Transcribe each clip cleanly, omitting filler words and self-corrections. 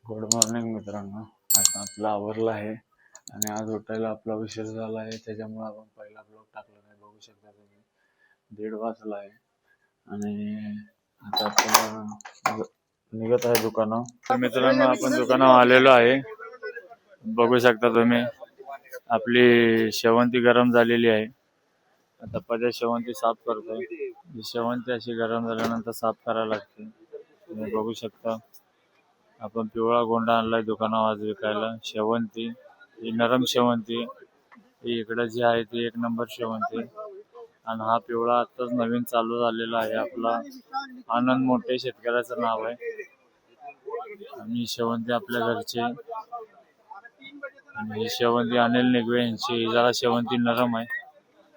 Good morning मित्रांनो. आता आपलं आवरलं आहे आणि आज उठायला आपला उशीर झाला आहे, त्याच्यामुळे आपण पहिला ब्लॉग टाकला नाही. बघू शकता तुम्ही 1:30 वाजला आहे आणि आता आपण निघत आहे दुकानावर. तर मित्रांनो आपण दुकानावर आलेलो आहे. बघू शकता तुम्ही आपली शेवंती गरम झालेली आहे. आता पहिले शेवंती साफ करतोय. शेवंती अशी गरम झाल्यानंतर साफ करायला लागते. तुम्ही बघू शकता आपण पिवळा गोंडा आणलाय दुकानावर आज विकायला. शेवंती ही नरम शेवंती, ही इकडे जी आहे ती 1 नंबर शेवंती. आणि हा पिवळा आताच नवीन चालू झालेला आहे आपला आनंद मोठे शेतकऱ्याचं नाव आहे. आणि शेवंती आपल्या घरची आणि ही शेवंती अनिल निगवे यांची. ही जरा शेवंती नरम आहे.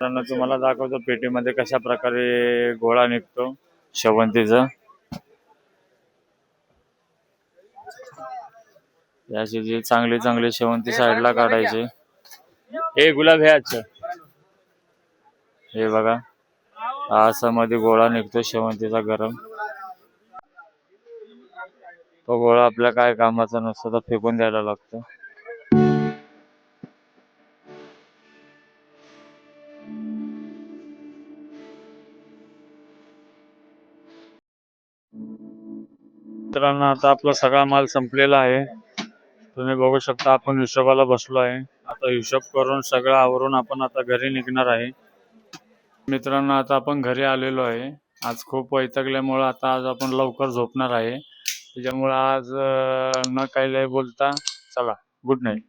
तुम्हाला दाखवतो पेटीमध्ये कशा प्रकारे गोळा निघतो शेवंतीचा. याची जी चांगली चांगली शेवंती साईडला काढायची. हे गुलाब हे अच्छा, हे बघा असा मध्ये गोळा निघतो शेवंतीचा गरम. तो गोळा आपल्या काय कामाचा नसतो, तर फेकून द्यायला लागतो. मित्रांनो आता आपला सगळा माल संपलेला आहे. तुम्ही बघू शकता आपण हिशोबाला बसलो आहे. आता हिशोब करून सगळं आवरून आपण आता घरी निघणार आहे. मित्रांनो आता आपण घरी आलेलो आहे. आज खूप वैतागल्यामुळे आता आज आपण लवकर झोपणार आहे. त्याच्यामुळे आज न काही बोलता चला गुड नाईट.